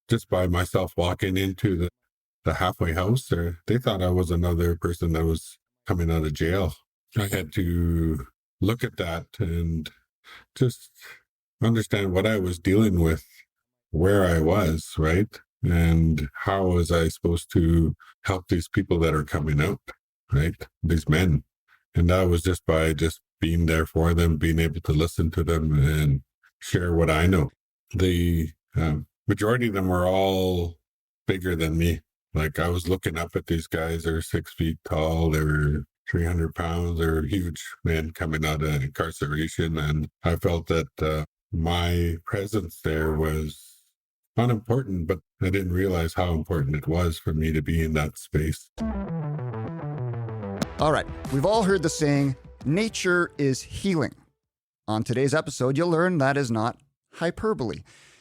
just by myself walking into the halfway house, or they thought I was another person that was coming out of jail. I had to look at that and just understand what I was dealing with, where I was, right? And how was I supposed to help these people that are coming out, right? These men. And that was just by just being there for them, being able to listen to them and share what I know. The majority of them were all bigger than me. Like, I was looking up at these guys. They're 6 feet tall. They were 300 pounds. They were huge men coming out of incarceration. And I felt that my presence there was unimportant, but I didn't realize how important it was for me to be in that space. All right, we've all heard the saying, nature is healing. On today's episode, you'll learn that is not hyperbole.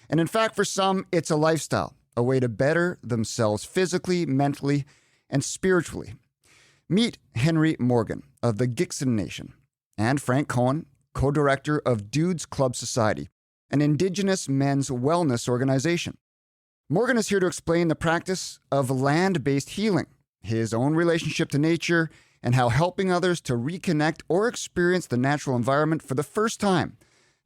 And in fact, for some, it's a lifestyle, a way to better themselves physically, mentally, and spiritually. Meet Henry Morgan of the Gitxsan Nation and Frank Cohn, co-director of Dudes Club Society, an Indigenous men's wellness organization. Morgan is here to explain the practice of land-based healing, his own relationship to nature, and how helping others to reconnect or experience the natural environment for the first time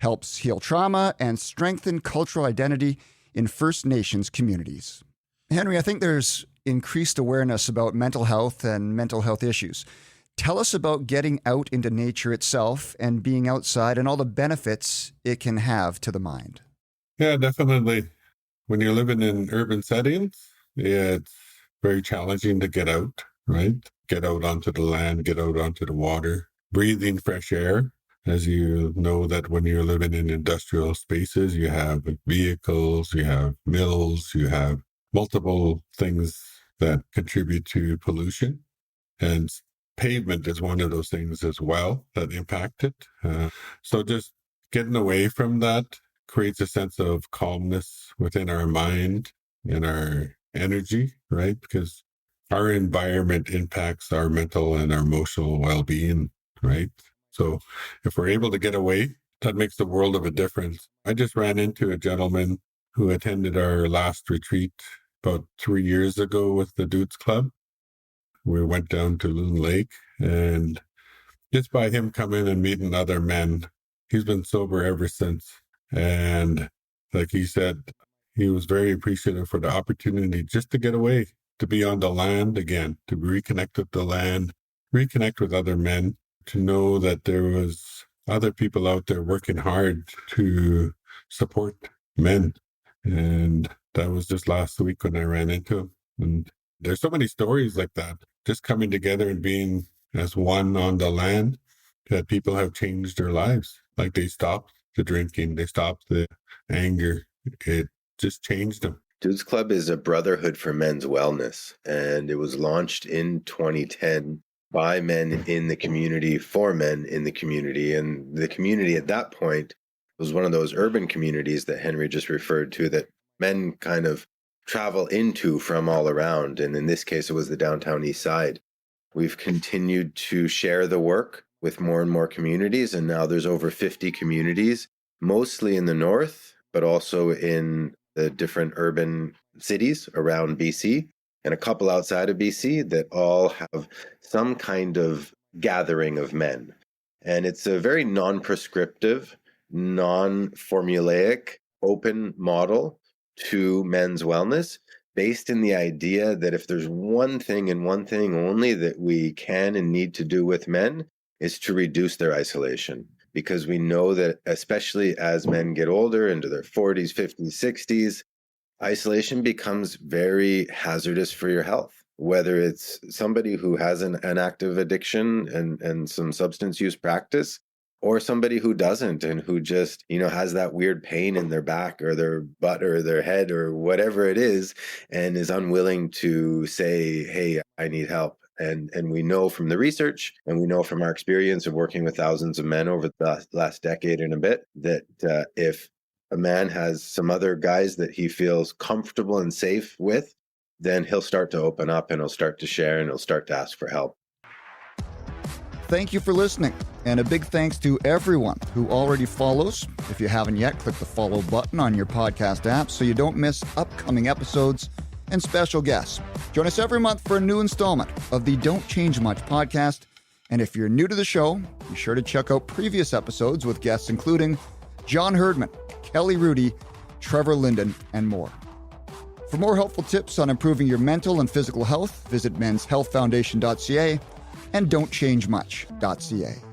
helps heal trauma and strengthen cultural identity in First Nations communities. Henry, I think there's increased awareness about mental health and mental health issues. Tell us about getting out into nature itself and being outside and all the benefits it can have to the mind. Yeah, definitely. When you're living in urban settings, it's very challenging to get out, right? Get out onto the land, get out onto the water, breathing fresh air. As you know, that when you're living in industrial spaces, you have vehicles, you have mills, you have multiple things that contribute to pollution. And pavement is one of those things as well that impact it. So just getting away from that creates a sense of calmness within our mind and our energy, right? Because our environment impacts our mental and our emotional well-being, right? So if we're able to get away, that makes the world of a difference. I just ran into a gentleman who attended our last retreat about 3 years ago with the Dudes Club. We went down to Loon Lake, and just by him coming and meeting other men, he's been sober ever since. And like he said, he was very appreciative for the opportunity just to get away, to be on the land again, to reconnect with the land, reconnect with other men, to know that there was other people out there working hard to support men. And that was just last week when I ran into him. And there's so many stories like that, just coming together and being as one on the land, that people have changed their lives. Like, they stopped the drinking, they stopped the anger. It just changed them. Dudes Club is a brotherhood for men's wellness, and it was launched in 2010 by men in the community, for men in the community. And the community at that point was one of those urban communities that Henry just referred to, that men kind of travel into from all around. And in this case, it was the downtown east side. We've continued to share the work with more and more communities, and now there's over 50 communities, mostly in the north, but also in the different urban cities around BC, and a couple outside of BC that all have some kind of gathering of men. And it's a very non-prescriptive, non-formulaic, open model to men's wellness, based in the idea that if there's one thing and one thing only that we can and need to do with men, is to reduce their isolation. Because we know that, especially as men get older, into their 40s, 50s, 60s, isolation becomes very hazardous for your health. Whether it's somebody who has an active addiction and some substance use practice, or somebody who doesn't and who just, has that weird pain in their back or their butt or their head or whatever it is, and is unwilling to say, hey, I need help. And we know from the research, and we know from our experience of working with thousands of men over the last decade and a bit, that if a man has some other guys that he feels comfortable and safe with, then he'll start to open up, and he'll start to share, and he'll start to ask for help. Thank you for listening, and a big thanks to everyone who already follows. If you haven't yet, click the follow button on your podcast app so you don't miss upcoming episodes and special guests. Join us every month for a new installment of the Don't Change Much podcast. And if you're new to the show, be sure to check out previous episodes with guests including John Herdman, Kelly Rudy, Trevor Linden, and more. For more helpful tips on improving your mental and physical health, visit menshealthfoundation.ca and dontchangemuch.ca.